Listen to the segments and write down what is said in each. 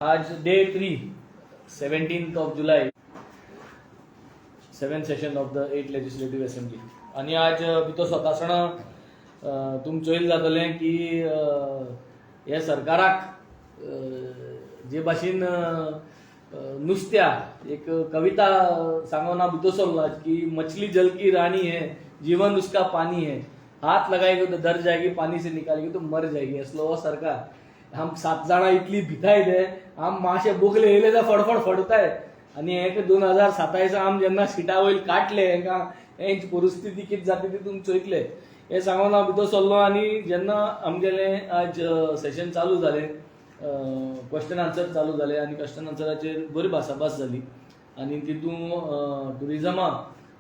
आज day 3 17th of July 7th session of the 8th legislative assembly आणि आज भितर स्वतासणा तुम चोयल जातले की हे सरकाराक जे भाशेन नुस्त्या एक कविता सांगोना भितर सरला की मछली जल की रानी है, जीवन उसका पानी है, हाथ लगाएगी तो डर जाएगी, पानी से निकालेगी तो मर जाएगी. असलो सरकार. हम 7 जाणा इतली भिताय दे, आम माशे बोगले येले जा फडफड फडताय आणि एक 2027 आम जेन्ना सिटा वयर काटले हेका हेंची परिस्थिती किती जाता ती तुम चोयतले. हे सांगून हांव भितर सरलो आणि जेन्ना आमगेले आज सेशन चालू जाले, क्वेश्चन आन्सर चालू जाले आणि क्वेश्चन आन्सराचेर बरी भासाभास जाली आणि तितून टुरिझमा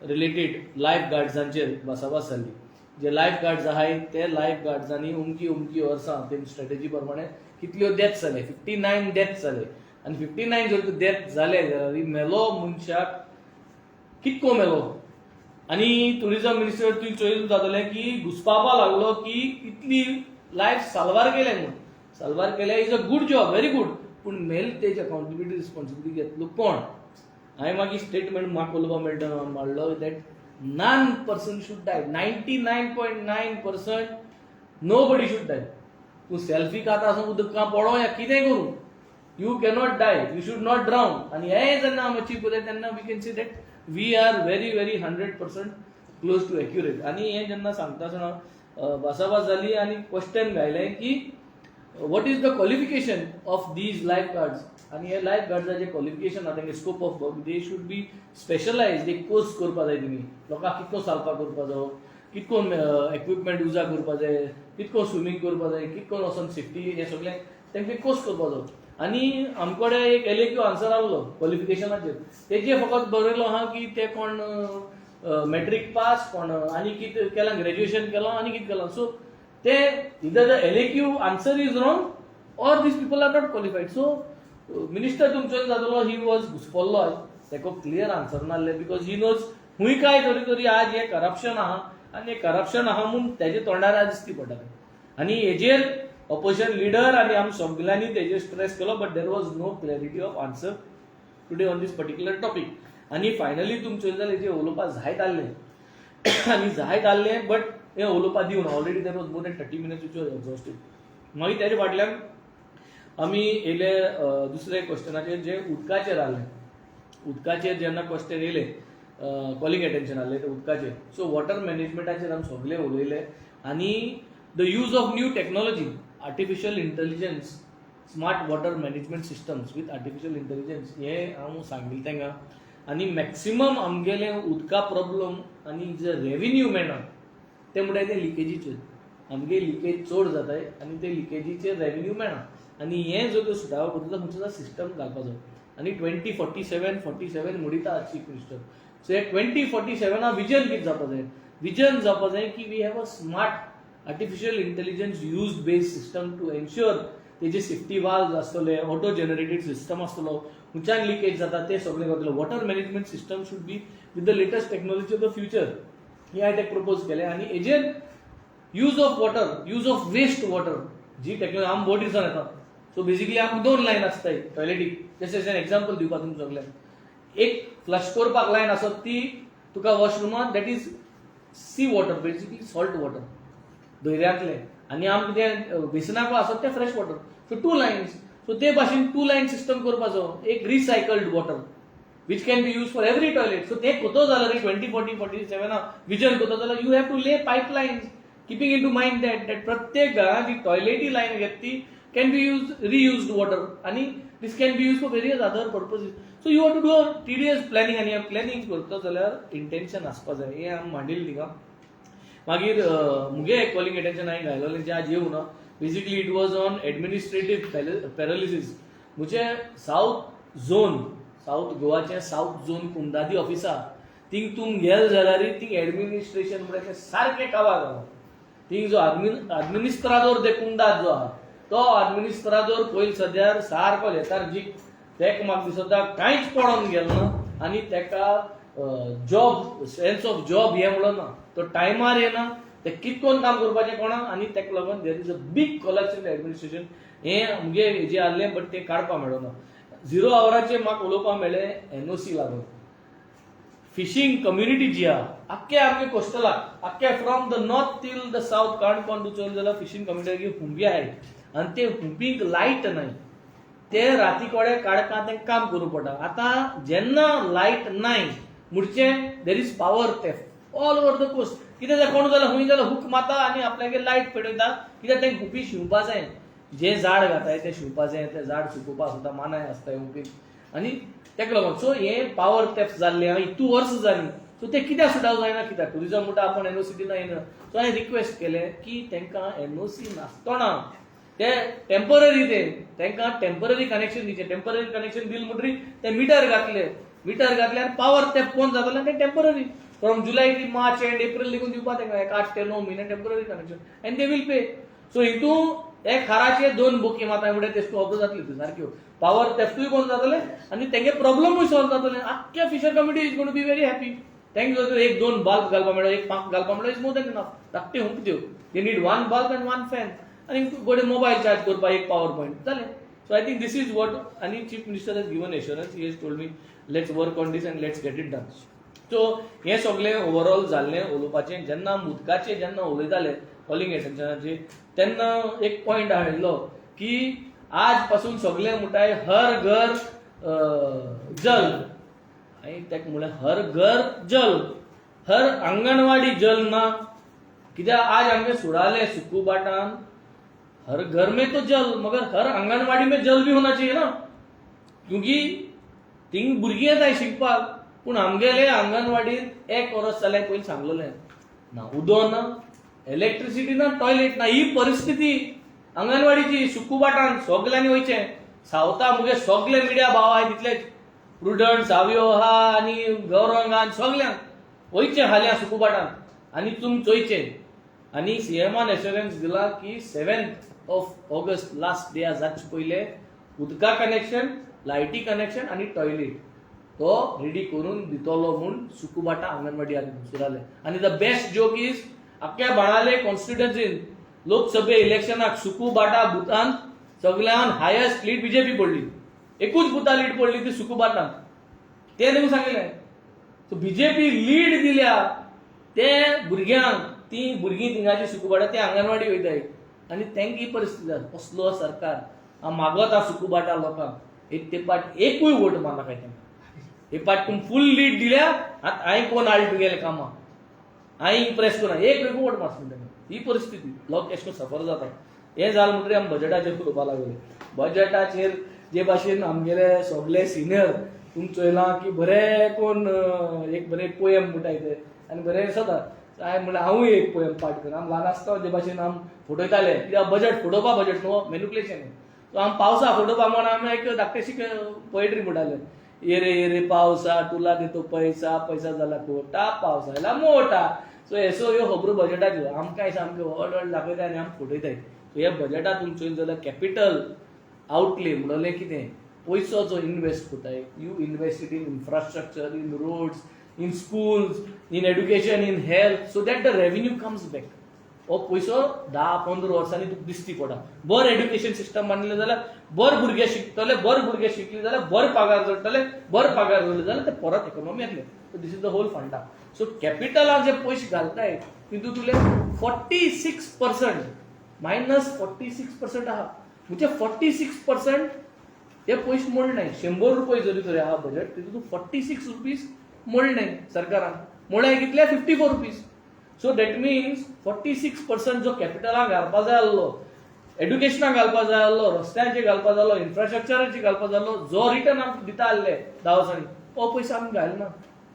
रिलेटेड लायफ गार्ड्सांचेर भासाभास जाली. जे लायफ गार्ड्स आहाय ते लायफ गार्ड्सांनी उमकी वर्सां ते स्ट्रॅटेजी प्रमाणे कितल्यो डेथ्स जाले, 59 डेथ्स जाले आणि 59 जर डेथ जाले जाल्यार मेलो मनशाक कितको मेलो. आणि टुरिझम मिनिस्टर तुवें चोयन जातलें की घुसपावपा लागलो की इतली लायफ साल्वार केले म्हणून. साल्वार केले is a good job, very good, पूण मेल तेज अकाउंटेबिलिटी रिस्पॉन्सिबिलिटी घेतलो कोण. हांवें मागीर स्टेटमेंट म्हाका उलोवपा मेळटा मारलो that none person should die, 99.9% nobody should die. तू सेल्फी खाता असं उदका पडो या कितें करू, you cannot die, you should not drown. आणि हे जेन्ना आमी अचीव केलें तेन्ना we can see that we are very very 100% close to accurate. आणि हे जेन्ना सांगता आसतना भासाभास जाली आणि क्वेश्चन घायलें की what is the qualification of these life guards. आणि हे लायफ गार्ड्साचे क्वॉलिफिकेशन आहा तेंगे scope of work, they should be specialised. एक कोर्स करपा जाय तेमी, लोकांक कितको सारपा करपा जायो, कितकोन इक्विपमेंट युजा करपा जाय, कितको स्विमींग करपा जाय, कितकोन वचोन सेफ्टी हे सगळें तेंगे कोर्स करपा जायो. आणि आमकडे एक एलएक्यू आन्सर आसलो क्वॉलिफिकेशनाचेर, तेजेर फकत बरयलो आहा की ते कोण मॅट्रिक पास, कोण आनी कितें केलां, ग्रॅज्युएशन केलां आनी कितें केलां. सो ते इधर the LAQ answer is wrong or these people are not qualified. So minister तुमचो जातलो ही वॉज घुसपल्लो तेको क्लियर आन्सर नासले बिकॉज ही नोज खूंय काय तरी आज हे करप्शन आहा आणि हे करप्शन आहा म्हणून तेजे तोंडार आज दिसती पडटा. आणि हेजेर ऑपोजिशन लिडर आणि आमी सगळ्यांनी तेजेर स्ट्रेस केलो, but there was no clarity of answer today on this particular topic. आणि फायनली तुमचे जाल्यार हेजेर उलोवपा जायत आहलें आनी जायत आहलें, बट हे उलोवपा दिवन already there was more than 30 minutes which was exhausted. मागीर तेजे फाटल्यान आमी येयले दुसरे क्वेश्चनाचेर जे उदकाचेर आहले. उदकाचेर जेन्ना क्वेश्चन येयले, कॉलिंग एटेन्शन आहले ते उदकाचेर. सो वॉटर मॅनेजमेंटाचेर आमी सगळे उलयले आणि the use of new technology, artificial intelligence, smart water management systems with artificial intelligence हे हांव सांगिल्लें तेंगा. आणि मॅक्सिमम आमगेले उदका प्रॉब्लम आणि जे रेव्हेन्यू मेळना ते म्हणटा ते लिकेजीचेर. आमगे लिकेज चड जाताय आणि ते लिकेजीचेर रेव्हेन्यू मेळना. आणि हे जो सुदारप करता खंयचो सिस्टम घालपाचो. आणि 2047 म्हणटा चीफ मिनिस्टर. सो हे 2047 विजन कितें जावपा जाय, विजन जावपा जाय की we have a smart artificial intelligence use based system to ensure तेजे सेफ्टी वाल्व्स आसतले, ऑटो जनरेटेड सिस्टम आसतलो, खंयच्यान लिकेज जाता ते सगळें करतलो. Water management system should be with the latest technology of the future. हे हांवें तेका प्रपोज केलें. आणि हेजेर use of water, use of waste water, जी टेक्नॉलॉजी आमी बोट दिसान येता. सो बेसिकली आमकां 2 लायन आसताय टॉयलेटीक. जशें एक्झाम्पल दिवपाक तुमकां सगळ्यांक, एक फ्लश करपाक लायन आसत ती तुका वॉशरुमांत, that is sea water, basically salt water दर्यांतले, आनी आमकां ते बेसिनाक आसत ते fresh water. So 2 lines. So ते भाशेन 2 लायन सिस्टम करपाचो. एक recycled water which can be use for every toilet. So ते कोतो जाल्यार 2047 विजन कोतो जाल्यार you have to lay pipelines keeping in to mind that प्रत्येक घरांत ती टॉयलेटी लायन घेत ती can be used reused water आणि this can be used for various other purposes. So you have to do a tedious planning आणि planning करता जाल्यार intention आसपा जाय. हे आमी मांडिल्लें तिका. मागीर मुगे कॉलिंग एटेन्शन हांवें घायलेलें जे आज येवं ना. Basically it was on administrative paralysis. म्हजे साऊथ गोवाचे साऊथ झोन कुंदादी ऑफिस आहा, थिंग तुम गेल जाल्यार थिंग एडमिनिस्ट्रेशन म्हणजे सारकें काबार जालां. थिंग जो एडमिनिस्ट्रादोर दे कुंदाद जो आहा तो एडमिनिस्ट्रादोर पयलीं सद्यार सारको लेथार्जीक. तेका म्हाका दिसता कांयच पडोन गेलो ना आणि तेका जॉब, सेन्स ऑफ जॉब हे म्हणून ना, तो टायमार येना ते कितकोन काम करपाचें कोणाक, आनी ताका लागून there is a big collapse in the administration. हें मुगे हेजें आहलें बट तें काडपा मेळना. 0 आवराचेर म्हाका उलोवपाक मेळ्ळें एनओसी लागून. फिशींग कम्युनिटी जी आहा आख्खे कोस्टलाक, आख्खे from the north till the south Canacona तूं चोयल जाल्यार फिशींग कम्युनिटी हुंपी आहाय, आनी ते हुंपींक लायट नाय. ते राती कोडे काडका तेंका काम करूं पडटा. आतां जेन्ना लायट नाय म्हणचें there is power theft all over the coast. कितें जालें कोण जाल्यार खूंय जाल्यार हूक मारता आनी आपल्यागे लायट पेटयता. कित्याक तेंका हुंपी शिंवपा जाय, जे झाड घाताय ते शिंवपा जाय, ते झाड सुकोवपा सुद्दां मानाय आसताय हुंपीक. आनी तेका लागून सो हें पावर थेफ्ट जाल्लें इतू वर्स जालीं. सो ते कित्याक सुटाव जायना, कित्याक टुरिजम म्हणटा आपूण एनओसी दिना येना. सो हांवें रिक्वेस्ट केलें की तेंकां एनओसी नासतना ते टेम्पररी तेंकां टेम्पररी कनेक्शन दिवचें. टेम्पररी कनेक्शन दिलें म्हणटरी ते मिटर घातल्यार पावर थेफ्ट कोण जातालें तें temporary. From July to March and April देखून दिवपा तेंकां 8 ते 9 म्हयने temporary connection and they will pay. So हितू एक खाराचे 2 बुकी माताय म्हणटा तेस्टू ऑब्जर्व जातली ती सारक्यो. पावर थेफ्टूय कोण जातलें आनी तेंगे प्रॉब्लमूय सॉल्व जातलें. आख्ख्या fisher community is going to be very happy. Thank you. 1-2 bulb घालपा मेळ्ळो, 1 पंख घालपा मेळ्ळो इज मोर दॅन इनफ. धाकटे हुंप त्यो. They need 1 bulb and 1 fan आनी गोडे मोबायल चार्ज करपा 1 पावर पॉयंट जालें. So I think this is what. आनी chief minister has given assurance. He has told me let's work on these and let's get it done. So हें सगळें overall जाल्लें उलोवपाचें. जेन्ना मुदकाचें जेन्ना उलयताले कॉलिंग एटेन्शनाचेर तेन्ना एक पॉयंट हाडलो की आज पासून सगळे म्हणटाय हर घर जल. हांवें तेका म्हणलें हर घर जल, हर आंगणवाडी जल ना. कित्याक आज आमगे सुडाले सुकुबाटान हर घर में तो जल मगर हर आंगनवाड़ी में जल भी होना चाहिए ना, क्योंकि थिंग भुरगीं येताय शिकपाक. पूण आमगेले आंगणवाडीत 1 वर्स जालें पयलीं सांगलोलें ना उदक ना, इलेक्ट्रिसिटी ना, टॉयलेट ना. ही परिस्थिती आंगणवाडीची सुकुबाटान सगल्यांनी वयचें. सावता मुगे सगळे मिडिया भाव आहाय तितले प्रुडंट सावियो आहा आनी गौरंगान सगल्यांक वयचें हाल्या सुकुबाटान आनी तुम चोयचें. आनी सीएमान एश्युरन्स दिला की 7th of August last day जाचे पयले उदका कनेक्शन, लायटी कनेक्शन आनी टॉयलेट तो रेडी करून दितलो म्हूण सुकुबाटा आंगणवाडी सुराले. आनी द बेस्ट जोक इज आख्ख्या बाणाले कॉन्स्टिट्युएन्सीन लोकसभे इलेक्शनाक सुकुबाटा बुथान सगळ्यान हायेस्ट लीड बीजेपी पडली. एकूच बुथा लीड पडली ती सुकुबाटान. ते देखून सांगिल्लें. सो बीजेपी लीड दिल्या ते भुरग्यांक, ती भुरगीं थिंगाची सुकुबाटा ते आंगणवाडी वयताय आनी तेंका ही परिस्थिती जाता. कसलो सरकार हांव मागता सुकुबाटा लोकांक ते पाट एकूय वोट मारनाकाय तेंका. हे पाट तुम फुल लीड दिल्या हांवें कोण हाडले तुगेले कामां हांवें इम्प्रेस करून एक वोट मारसून तेंका. ही परिस्थिती लोक एशें सफर जाता. हें जालें म्हणटरी आमी बजेटाचेर उलोवपा लागले. बजेटाचेर जे भाशेन आमगेले सगळे सिनियर तुम चोयलां की बरे कोण एक बरे पोयम म्हणटाय ते आनी बरें सदा हांवें म्हणलें हांवूय एक पोयम पाठ करून. आमी ल्हान आसतना जे भाशेन आमी फोटयताले कित्याक बजेट फोटोवपा बजेट न्हू मॅन्युप्युलेशन. सो आमी पावसा फोटोवपा म्हण आमी एक धाकटेशी पोएट्री म्हणटाले. येरे येरे पावसा तुला देतो पैसा, पैसा जाला कोटा, पावसा आयला मोठा. सो हेसो ह्यो खबरो बजेटाच्यो आमकां सामक्यो व्हड व्हड दाखयताय आनी आमी फोटयताय. सो ह्या बजेटांत तुमी चोयलें जाल्यार कॅपिटल आवटले म्हणलें कितें पयसो जो इन्वेस्ट कोताय. You invest it in infrastructure, in roads, in schools, in education, in health, so that the revenue comes back. हो पयसो 10-15 वर्सांनी तुका दिसती पडा. बरें एड्युकेशन सिस्टम मांडलें जाल्यार बरें भुरगे शिकतले, बरें भुरगे शिकले जाल्यार बरें पगार जोडटले, बरें पगार जोडले जाल्यार ते परत इकॉनॉमी येतले. So this is the whole funda. So कॅपिटलाक जे पयशे घालताय तितूंत तुले 46% -46% आहा. म्हणजे 46% हे पयशे मोडले. 100 रुपये जरी तरी आहा बजेट तितूंत 46 रुपीज मोडले सरकारान. मोडले कितले 54 रुपीज. सो दॅट मिन्स 46% जो कॅपिटलाक घालपा जाय आसलो, एड्युकेशनाक घालपा जाय आसलो, रस्त्यांचेर घालपा जाय आसलो, इन्फ्रास्ट्रक्चराचेर घालपा जाय आसलो, जो रिटर्न आमकां दिता आसले 10 वर्सांनी हो पयसो आमी घालना.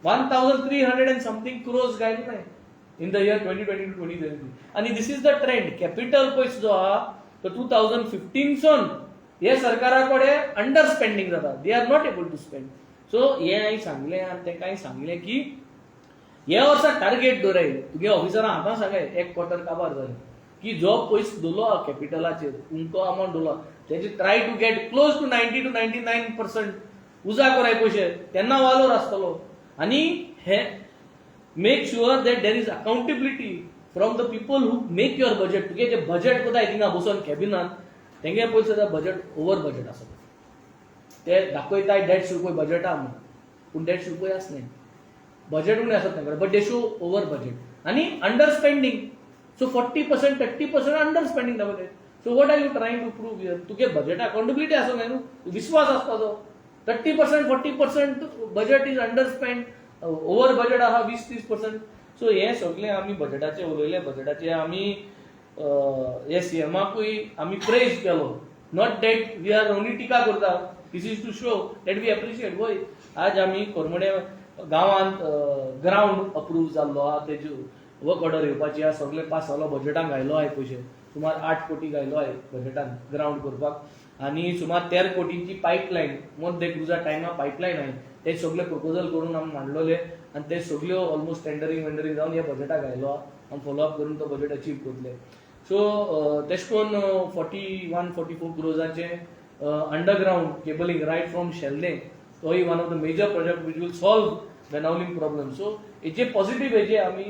1300 and something crores घायले नाय इन द इयर 2020-2023. आनी दिस इज द ट्रेंड. कॅपिटल पयसो जो आहा तो 2015 सून हे सरकारा कडेन अंडर स्पेंडिंग जाता. They are not able to spend. So हे हांवें सांगलें आनी तेका हांवें सांगलें की हे वर्सा टार्गेट दवराय. तुगे ऑफिसरां आतां सांगाय 1 क्वार्टर काबार जालें की जो पयसो दवरलो कॅपिटलाचेर तुमचो अमावंट दवरलो तेजी try to get close to 90 to 99% उजा कराय पयशे. तेन्ना वालोर आसतलो. आनी हे make sure that there is accountability from the people who make your budget. तुगे जे बजेट कोताय थिंगा बसून कॅबिनान तेंगे पळय सुद्दां बजेट ओवर बजेट आसा. ते दाखयताय 150 रुपये बजेट आहा म्हणून, पूण 150 रुपये आसनाय. बजेट उणें आसत तांकडे, but they show over budget आनी under spending. So 40% 30% under spending दाखयताय. So what are you trying to prove here? तुगे बजेट अकाउंटेबिलिटी आसूंक जाय न्हू, विश्वास आसपाचो. 30% 40% budget is under spend, over budget आहा 20-30%. सो हे सगळे आमी बजेटाचे उलयले. बजेटाचे आमी हे सीएमाकूय आमी प्रेज केलो. Not that we are only टिका करता. This is to show that we appreciate. वय आज आमी कोरमडे गांवांत ग्राउंड अप्रूव जाल्लो आहा, तेजी वर्क ऑर्डर येवपाची आहा. सगळे पास जालो, बजेटान घायलो आहे पयशे. सुमार 8 कोटी घायलो आहे बजेटान ग्राउंड करपाक. आनी सुमार 13 कोटींची पायपलायन, मध्य क्रुजा टायमा पायपलायन आहे, ते सगळे प्रपोजल करून आमी मांडलोले. आनी ते सगळ्यो ऑलमोस्ट टेंडरिंग जावन हे बजेटाक घायलो आहा. आमी फॉलोअप करून तो बजेट अचीव करतले. सो तेश कोन्न 41-44 क्रोजाचे underground cabling right from Shelde, तोय one of the major project which will solve वेनावलिंग प्रॉब्लम. सो हेजे पॉझिटिव्ह हेजे आमी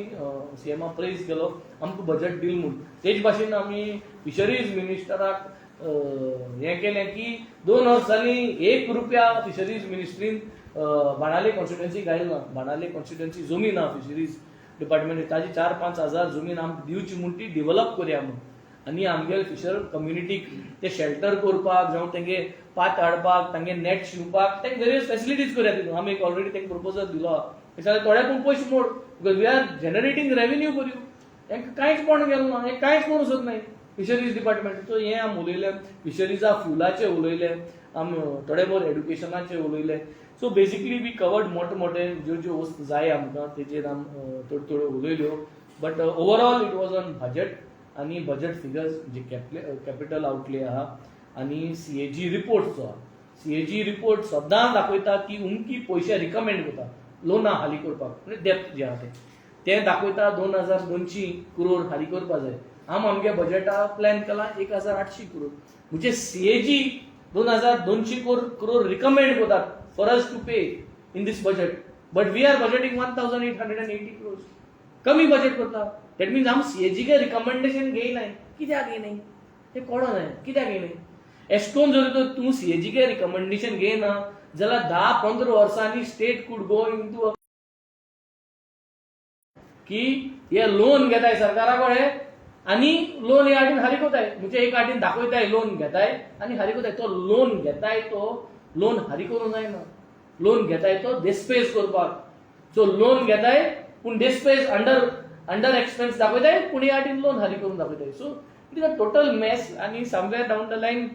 सीएमा प्रेज केलो आमकां बजेट डील म्हणून. तेच भाशेन आमी फिशरीज मिनिस्टराक हें केलें की 2 वर्सांनी 1 रुपया फिशरीज मिनिस्ट्रीन बाणाले कॉन्स्टिट्युएन्सी घायल ना. बाणाले कॉन्स्टिट्युएन्सी जमीन आहा फिशरीज डिपार्टमेंट, ताजी 4-5 हजार जमीन आमकां दिवची म्हणून ती डेव्हलप करया म्हणून. आनी आमगे फिशर कम्युनिटीक ते शेल्टर करपाक जावं तेंगे पात हाडपाक, तांगे नेट शिवपाक, तेंगे वेरियस फॅसिलिटीज करया तितून. आमी एक ऑलरेडी तेंका प्रपोजल दिलो आहा. थोडे पूण पयशे मोड, because we are generating revenue for you. हेंकां कांयच कोण गेलो ना, हें कांयच कोण वचत नाही फिशरीज डिपार्टमेंट. सो हें आमी उलयलें. फिशरीजा फ्युलाचे उलयले आमी, थोडे बहुत एड्युकेशनाचे उलयले. सो बेसिकली वी कवर्ड मोठे ज्यो वस्तू जाय आमकां तेजेर आमी थोड्यो उलयल्यो. But overall it was on budget आनी बजेट फिगर्स जे कॅपिटल आउटले आहा आनी सीएजी रिपोर्ट जो आहा. सीएजी रिपोर्ट सदां दाखयता की उमकी पयशे रिकमेंड करता लोनां हाली करपाक, म्हणजे डेप्थ जे आहा ते दाखयता 2200 करोड हाली करपा जाय. आमगे बजेटा प्लॅन केला 1800 करोड. म्हणजे सीएजी 2200 करोड रिकमेंड करतात for us to pay in this budget. But we are budgeting 1880 crore. कमी बजेट करता. दॅट मीन्स आमी सीएजीचे रिकमेंडेशन घेयनाय. कित्याक घेयनाय ते कळनाय, कित्याक घेयनाय. एशकोन जर तूं सीएजीचे रिकमेंडेशन घेयना जाल्यार 10-15 वर्सांनी स्टेट कूड गो इनटू की हे लोन घेताय सरकारा कडेन आनी लोन हे आटीन हारी कोताय. म्हणजे एक आटीन दाखयताय लोन घेताय आनी हारी कोताय. तो लोन घेताय तो लोन हारी करूं जायना. लोन घेताय तो डेस्पेस करपाक. सो लोन घेताय पूण डेस्पेस अंडर एक्सपेन्स दाखयताय, पूण हे आटीन लोन हारी करून दाखयताय. So it is a total mess. आनी समवेर डावन द लायन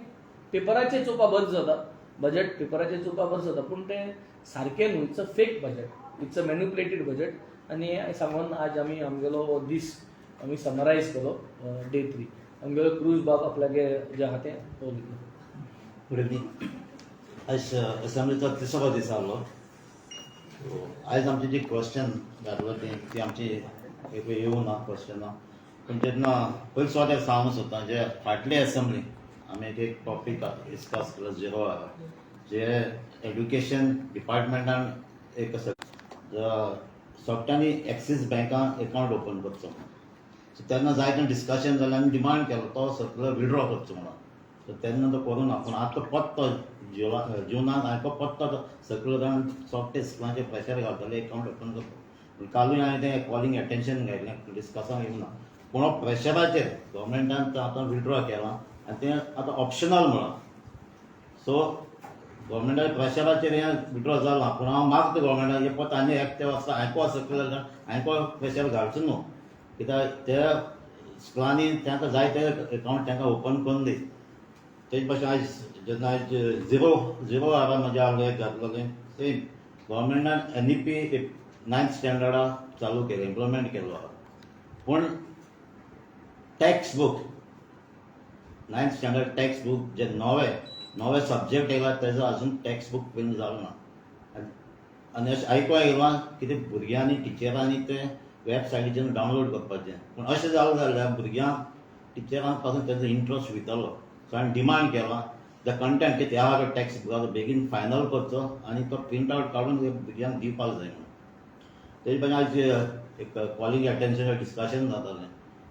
पेपराचेर चोवपा बरें जाता, बजेट पेपराचेर चोवपा बरें जाता, पूण तें सारकें न्हू. It's a fake budget, it's a manipulated budget. आनी सांगून आज आमी आमगेलो दीस आमी समरायज केलो डे 3. आमगेलो क्रूज बाब आपल्यागे जे आहा तें उलयतलो. Good evening. आयज असेंब्लीचो 3रो दीस आहलो. आयज आमचे जे क्वेश्चन घातलो ती आमची एक येवं ना क्वेश्चनां. पूण तेन्ना पयलीं सुवात एक सांगूंक सोदता जे फाटले असेंब्ली आमी एक टॉपीक डिस्कस केलो जेरो आहा, जे एड्युकेशन डिपार्टमेंटान एक सोगट्यांनी एक्सीस बँकान अकावंट ओपन करचो. सो तेन्ना जायते डिस्कशन जालें आनी डिमांड केलो तो सगळो विड्रॉ करचो म्हणून. सो तेन्ना तो करूं ना. पूण आतां पत्तो जुनाक हांवें पत्तो सगळे जाण सोगटे स्कुलांचे प्रेशर घालतले अकावंट ओपन करता. कालूय हांवें तें कॉलिंग एटेन्शन घातलें, डिस्कसाक येवं ना. पूण प्रेशराचेर गव्हर्मेंटान आतां विड्रॉ केलां आनी तें आतां ऑप्शनल म्हणून. सो गव्हर्मेंटाच्या प्रेशराचेर हें विड्रॉ जालां. पूण हांव मागता गव्हर्मेंटान हे पत आनी एकटे वर्सा हांवें सकयल जाल्यार हांवें प्रेशर घालचो न्हू. कित्याक त्या स्कुलांनी तांकां जायते अकावंट तांकां ओपन करून दी. तेच भाशेन आयज जेन्ना आयज झिरो आरा म्हज्या हांवें घातलेलें सेम गव्हर्मेंटान NEP 9th स्टँडर्डाक चालू केलें, इम्प्लिमेंट केलो आहा. पूण text book 9th standard text book जे नवे सब्जेक्ट येयला तेजो आजून टॅक्स्ट बूक प्रिंट जालो ना. आनी अशें आयकूंक येयलां की ते भुरग्यांनी टिचरांनी ते वेबसायटीचेर डावनलोड करपाचें. पूण अशें जालें जाल्यार भुरग्यांक टिचरांक पासून तेजो इंट्रस्ट वयतलो. सो हांवें डिमांड केला द कंटेंट की त्या टॅक्स्ट बुकाचो बेगीन फायनल करचो आनी तो प्रिंट आवट काडून भुरग्यांक दिवपाक जाय म्हणून. तेजे भाशेन आयज एक कॉलिंग एटेन्शन डिस्कशन जातालें.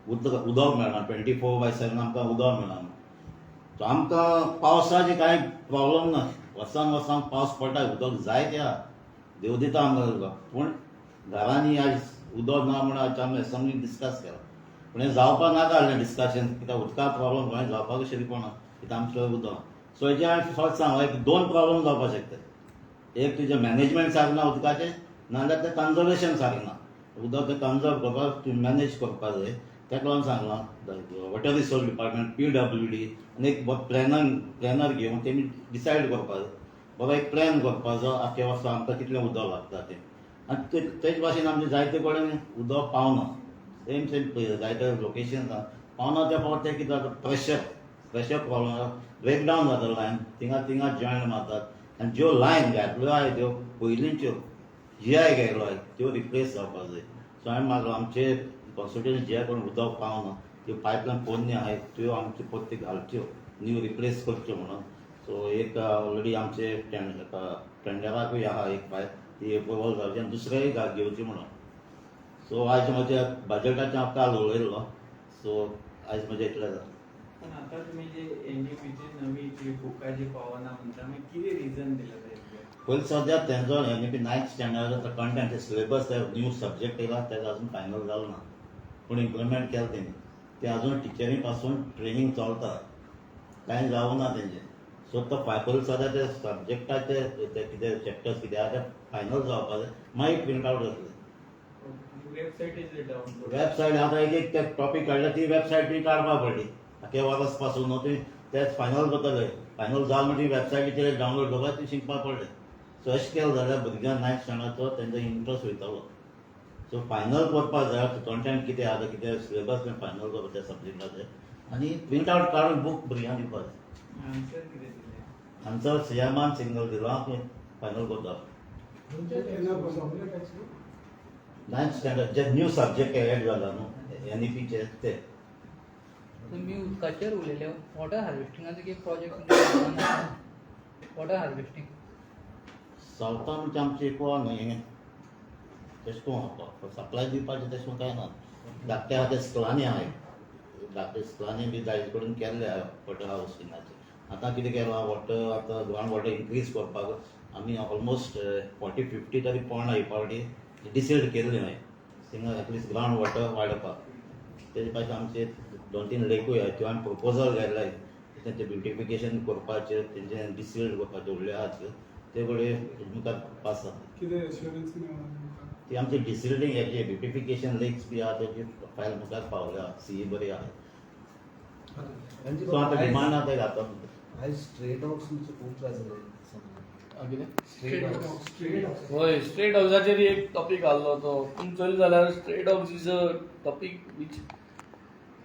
उदक मेळना 24/7 आमकां उदक मेळना. सो आमकां पावसाचे कांय प्रॉब्लम ना. वर्सान वर्सांक पावस पडटा, उदक जाय ते आहा, देव दिता आमकां उदक. पूण घरांनी आयज उदक ना म्हणून आज आमी असेंब्लीन डिस्कस केला. पूण हें जावपाक नाका आहलें डिस्कशन, कित्याक उदका प्रॉब्लम गोंयांत जावपाक अशें दिवना, कित्याक आमचें उदक. सो हेजे हांवें फर्स्ट सांगलें की 2 प्रॉब्लम जावपाक शकता. एक तुजें मॅनेजमेंट सारकें ना उदकाचें, नाजाल्यार तें कन्जर्वेशन सारकें ना. उदक कन्जर्व करपाक तुवें मॅनेज करपाक जाय. तेका लागून सांगलां वॉटर रिसोर्स डिपार्टमेंट, PWD आनी एक प्लॅनर घेवन तेमी डिसायड करपाक जाय. बाबा एक प्लॅन करपाचो आख्या वर्सा आमकां कितलें उदक लागता तें. आनी तेच भाशेन आमचे जायते कडेन उदक पावना. सेम जायते लोकेशन पावना त्या फावट तें कितें जाता, प्रेशर प्रॉब्लम, ब्रेकडावन जाता लायन, थिंगा जॉयंट मारतात आनी ज्यो लायन घातल्यो आहाय त्यो पयलींच्यो GI घायलो आहाय त्यो रिप्लेस जावपाक जाय. सो हांवें मागलो आमचे कॉन्स्टिट्युएन्सी जे कडेन उदक पावना त्यो पायपलायन पोरण्यो आहाय त्यो आमच्यो परते घालच्यो, न्यू रिप्लेस करच्यो म्हणून. सो एक ऑलरेडी आमचे टेंडराकूय आहा एक पायप, ती एप्रुवल जावची आनी दुसरेंय घेवची म्हणून. सो आयज म्हज्या बजेटाचें हांव काल उलयल्लो. सो आयज म्हजें इतलें जालें. पण आता तुम्ही जे NEPची नवी जी बुकां जी पावना म्हणटा मागीर कितें रिजन दिला तेजें? पयलीं सद्याक तेंचो NEP 9th स्टँडर्डाचो कंटेंट सिलेबस न्यू सब्जेक्ट येयला तेजो अजून फायनल जालो ना. पूण इम्प्लिमेंट केला तेणी. ते अजून टिचरी पासून ट्रेनिंग चलता, कांय जावं ना तेंचें. सो तो पयलीं सद्या ते सब्जेक्टाचे ते कितें चॅप्टर्स कितें आहा ते फायनल जावपाक जाय, मागीर प्रिंट आवट जातलें. वेबसायटीचेर डावनलोड वेबसायट आतां एक ते टॉपीक काडला ती वेबसायट ती काडपाक पडली. आख्या वर्स पासून न्हू, तुवें तेच फायनल करतले. फायनल जाल म्हणटी वेबसायटीचेर डावनलोड करपाक ती शिकपाक पडलें. सो अशें केलें जाल्यार भुरग्यांक 9th स्टँडर्डाचो तेंचो इंट्रस्ट वयतलो. सो फायनल करपाक जाय, कंटेंट कितें आहा कितें सिलेबस तें फायनल करपाक त्या सब्जेक्टाचें आनी प्रिंट आवट काडून बूक भुरग्यांक दिवपाक जाय. आन्सर कितें दिलें? आमचो सियामान सिंगल दिलो हांव फायनल करता. 9th स्टँडर्ड जे न्यू सब्जेक्ट एड जाला न्हू NEPचे ते. तुम्ही उदकाचेर उलयले, वॉटर हार्वेस्टिंगाचो एक प्रोजेक्ट वॉटर हार्वेस्टिंग सावथान म्हणजे आमचे एक न्हय तशें करून सप्लाय दिवपाचें तशें कांय ना. धाकटे आहा ते स्कुलांनी आहाय, धाकटे स्कुलांनी बी जायते कडेन केल्ले आहा वॉटर हार्वेस्टिंगाचे. आतां कितें केलां, वॉटर आतां ग्रावंड वॉटर इनक्रीज करपाक आमी ऑलमोस्ट 40-50 तरी पोंड हे पावटी डिसायड केल्ली हांवें. थिंगा एटलिस्ट ग्रावंड वॉटर वाडोवपाक. तेजे भाशेन आमचे 2-3 लेकूय आहाय त्यो हांवें प्रपोजल घातलाय. तेंचें ब्युटिफिकेशन करपाचें, तेंचें डिसायड करपाचें व्हडले आहात ते कडेन मुखार पास जाता. ती आमची डिसिल्डिंग हेजे ब्युटिफिकेशन लेक्स बी आहा तेजी फायल मुखार पावल्या, CE बरी आहा. सो आतां डिमांड आहा ते घालता. आयज स्ट्रे डॉग्स खूब जाले. होय, स्ट्रे डॉग्साचेर एक टॉपिक आसलो तो. पूण चल जाल्यार stray dogs is a topic which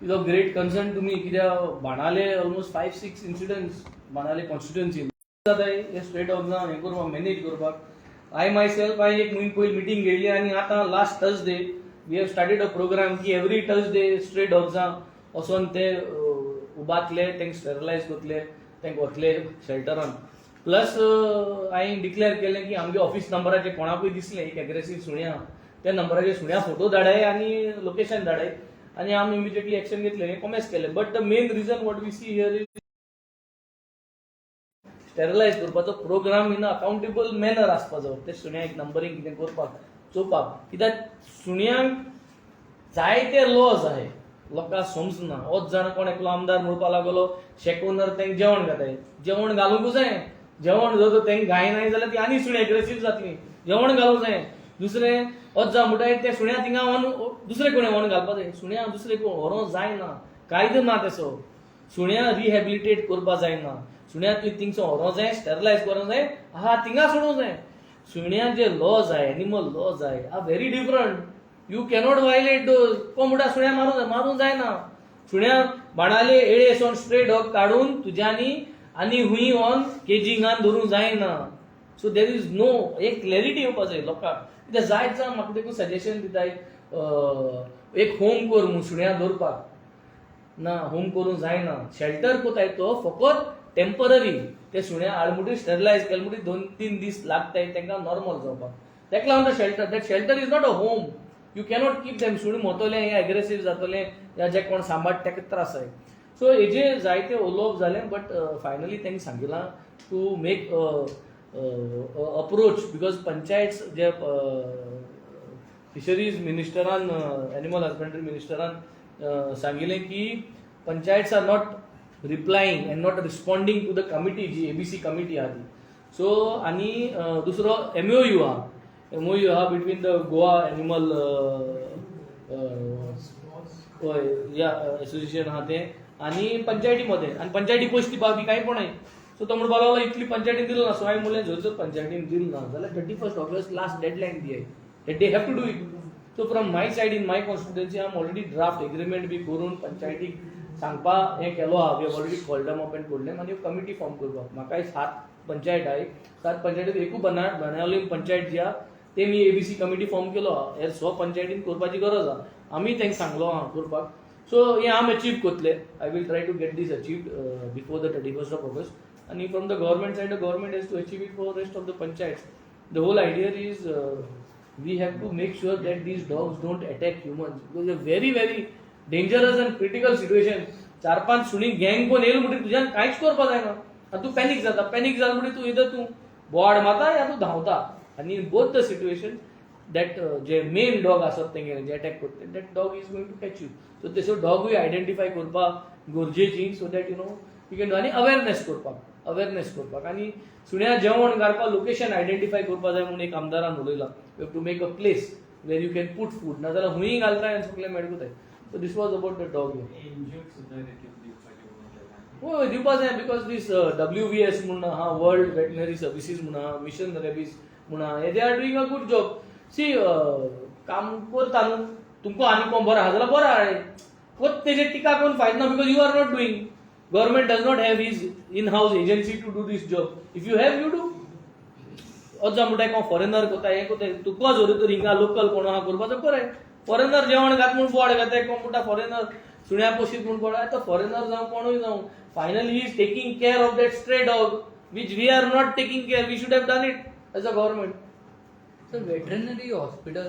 is of great concern to me. कित्याक बाणाले ऑलमोस्ट 5-6 इन्सिडंट्स बाणाले कॉन्स्टिट्युएन्सीन जाताय हे स्ट्रे डॉग्सांक हें करपाक मॅनेज करपाक. आय माय सेल्फ हांवें एक म्हयनो पयलीं मिटींग घेतली आनी आतां last Thursday we have started a programme की एवरी थर्सडे स्ट्रे डॉग्सांक वचोन ते उबातले, तांकां स्टेरिलायज करतले, तांकां व्हरतले शेल्टरान. प्लस हांवें डिक्लेअर केलें की आमगे ऑफिस नंबराचेर कोणाकूय दिसलें एक एग्रेसीव सुण्या, त्या नंबराचेर सुण्या फोटो धाडाय आनी लोकेशन धाडाय आनी आमी इमिजिएटली एक्शन घेतलें. हें कॉमेस केलें. But the main reason what we see here is sterilise करपाचो प्रोग्राम इन अकाउंटेबल मॅनर आसपाचो. ते सुण्यांक नंबरींग कितें करपाक चोवपाक. कित्याक सुण्यांक जायते लॉज आहाय, लोकांक समजना. होच जाण कोण एकलो आमदार म्हणपाक लागलो शेकोनर तांकां जेवण घाताय. जेवण घालूंकूच जाय. जेवण जर तांकां घायनाय जाल्यार ती आनी सुणी एग्रेसीव जातली. जेवण घालूंक जाय. दुसरें होच जाण म्हणटाय ते सुण्या थिंगा दुसरे कोणें व्हरून घालपाक जाय. सुण्या दुसरे कोण व्हरोंक जायना, कायदो ना तसो. सुण्या रिहॅबिलिटेट करपाक जायना. सुण्या तुवें थिंगसो व्हरोंक जाय, स्टेरिलायज करूंक जाय, आहा थिंगा सोडूंक जाय. सुण्या जे लॉज आहाय, एनिमल लॉज आहाय, are very different. You cannot violate those. कोण म्हणटा सुण्या मारूंक जायना. सुण्या बाणाले एळेसोन स्ट्रे डॉग काडून तुज्यांनी आनी हुंय व्हरून केजिंगान धरूंक जायना. सो देर इज नो एक क्लॅरिटी येवपाक जाय लोकांक. कित्याक जायत जाण म्हाका देखून सजेशन दिताय एक होम कर म्हूण सुण्या दवरपाक. ना, होम करूंक जायना. शेल्टर कोताय तो फकत टेम्पररी. ते सुण्या आळमुटी स्टेरिलायज केले म्हणटी 2-3 दीस लागताय तांकां नॉर्मल जावपाक. ताका लागून shelter, that shelter is not a home. You cannot keep them सुणी मोतले हे एग्रेसिव्ह जातले या जे कोण सांबाळ ताका त्रास आहे सो हेजे जायते उलोवप जालें बट फायनली तांणी सांगिलां to make approach because panchayat जे फिशरीज मिनिस्टरान एनिमल हजबंड्री मिनिस्टरान सांगिल्लें की panchayats are not replying and not responding to the committee जी एबीसी कमिटी आहा ती सो आनी दुसरो MOU आहा बिटवीन द गोवा एनिमल या एसोसिएशन आहा तें आनी पंचायती मध्ये आनी पंचायती पयस दिवपाक बी कांय पण नाही सो तो म्हणून लागलो इतली पंचायतीन दिलो ना सो हांवें म्हणलें जर जर पंचायतीन दिल ना जाल्यार 31st August last deadline the that they have to do it. So from my side in my constituency I am already draft agreement बी करून पंचायतीक सांगपा हें केलो आहा we have already called them up and told them आनी committee form करपाक म्हाकाय 7 पंचायत आहाय 7 पंचायतीक एकू बनावली पंचायत जी आहा ते मी ABC कमिटी फॉर्म केलो आहा हेर 100 पंचायतीन करपाची गरज आहा आमी तांकां सांगलो आहा करपाक सो हें आमी अचीव करतले I will try to get this achieved before the 31st of August आनी from the government side the government has to achieve it for rest of the panchayat the whole idea is we have to make sure that these dogs don't attack humans because a very very dangerous and critical situation 4-5 सुणी गँग कोण येईल म्हणजे तुझ्यान कांयच करपा जायना आनी तूं पॅनीक जाल म्हणजे तूं इधर तूं बोवाड मारता या तूं धांवता आनी in both the situation that जे मेन डॉग आसत तेंगे जे अटॅक करता that dog is going to catch you so तेसो डॉगूय आयडेंटिफाय करपाक गरजेची so that you know you can do आनी अवेरनेस करपाक आनी सुण्या जेवण घालपाक लोकेशन आयडेंटिफाय करपाक जाय म्हणून एक आमदारान उलयलां you have to make a place where you can put food नाजाल्यार हुंय घालताय आनी सगळें मेळगुताय so this was about the dog inject सुद्दां दिवपाचे हय दिवपा जाय बिकॉज दीस WVS म्हणून आहा वर्ल्ड वेटनरी सर्विसीस म्हणून आहा मिशन रेबीज म्हणून आहा they are doing a good job see काम करता न्हू तुमकां आनी कोण बरो आहा जाल्यार बरो आहा फक्त तेजेर टिका करून फायदो ना because you are not doing government does not have his in-house agency to do this job. If you have, you do. अजा म्हणटा कोण फॉरेनर कोता हे कोता तुका जर तर हिंगा लोकल कोण आहा करपाचो बरें फॉरेनर जेवण घात म्हूण बोवाड घाता कोण म्हणटा फॉरेनर सुण्या पोशीत म्हूण पळय तो फॉरेनर जावं कोणूय जावं finally he is taking care of that stray dog which we are not taking care we should have done it as a government sir veterinary hospital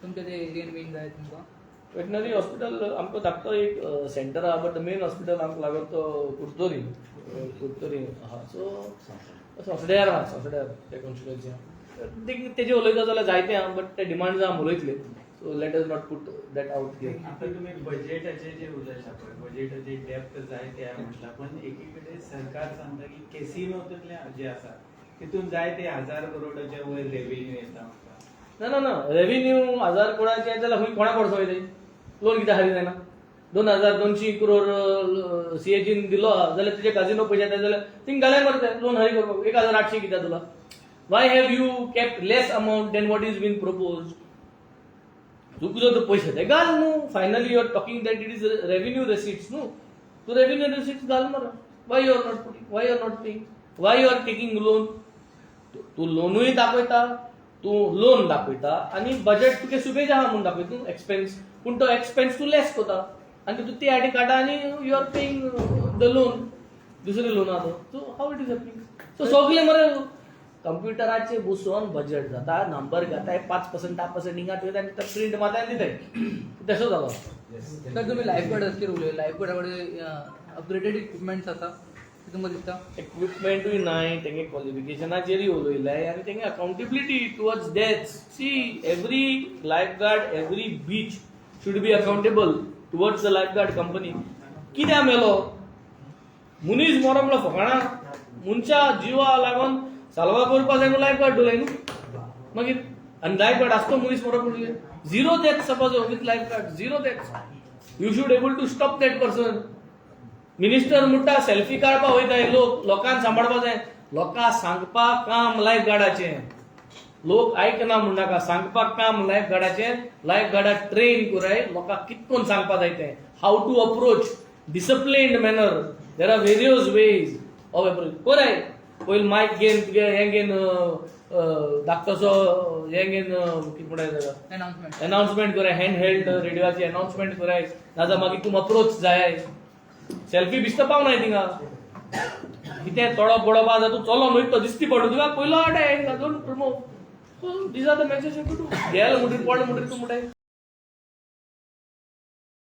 तुमच्या ते एरियन बीन जाय तुमकां वेटनरी हॉस्पिटल आमकां धाकटो एक सेंटर आहा but the main hospital आमकां लागत तो कुर्तोरी आहा सो संसड्यार त्या कॉन्स्टिट्युएन्सी तेजे उलयता जाल्यार जायते आहा बट ते डिमांड्स आहा उलयतले so let us not put that out here आता तुम्ही बजेटाचे जे उलयता पळय बजेटाचे डेप्थ जाय ते म्हटला पण एकीकडे सरकार सांगता की कॅसिनोतले जे आसा तितून जाय ते 1000 करोडाच्या वयर रेव्हेन्यू येता ना रेव्हेन्यू 1000 करोडाचे जाल्यार खंय कोणा पडचो वयता लोन कित्याक हारी जायना 2200 करोड सीएजीन दिलो जाल्यार तुजे काजिनो पयशे येता जाल्यार थिंग घाल्यार मरे लोन हारी करपाक 1800 कित्याक तुला why have you kept less amount than what is been propose तुका जर पयशे ते घाल न्हू finally you are talking that it is revenue receipts न्हू तू रेव्हेन्यू रेसिट्स घाल मरे why you are not putting why you are not paying why you are taking loan तू लोनूय दाखयता तू लोन दाखयता आनी बजेट तुगे सुबेज आहा म्हणून दाखयता तूं एक्सपेन्स पूण तो एक्सपेन्स तूं लेस कोता आनी तू ती आयडी काडा आनी you are paying the loan दुसरे लोन आहा तो so how it is happening so सगळे मरे कंप्युटराचे बसून बजेट जाता नंबर घेताय 5% 10% हिंगा तुवें आनी प्रिंट मारताय आनी दिताय तसो जालो सर तुम्ही लायफगार्डाचेर उलयले लायफगार्डा अपग्रेडेड इक्विपमेंट्स आसा तुमकां दिसता इक्विपमेंटूय नाय तेंगे क्वॉलिफिकेशनाचेरूय उलयलाय आनी तेंगे accountability towards deaths see every lifeguard every beach should be accountable towards the lifeguard company कित्याक मेलो मुनीस मरो म्हणलो फकाणा मनशा जिवा लागून साल्वा करपा जाय लायफगार्ड दवरलाय न्हू मागीर आनी लायफगार्ड आसतो मनीस मरो म्हणजे zero death suppose with lifeguard zero death you should able to stop that person minister म्हणटा सेल्फी काडपाक वयताय लोकांक सांबाळपा जाय लोकांक सांगपाक काम लायफगार्डाचें लोक आयकना म्हणनाका सांगपाक काम लायफगार्डाचें लायफगार्डाक ट्रेन कराय लोकांक कितकोन सांगपा जाय तें have to approach disciplined manner there are various ways of approach कराय पयलीं मायक घेन तुगे हें घेन धाकटोसो हें घेन कितें म्हणटाय ताका अनाउन्समेंट कराय हँड हेल्ड रेडिओची अनाउन्समेंट कराय नाजाल्यार मागीर तूं अप्रोच जाय सेल्फी बिश्त पावनाय थिंगा कितें तोडप बडोवपा जाल्यार तूं चलो न्हय तो दिसती पडलो तुका पयलो attack don't promote these are the matches you to गेल म्हणटरी पडलं म्हणटरी तूं म्हणटाय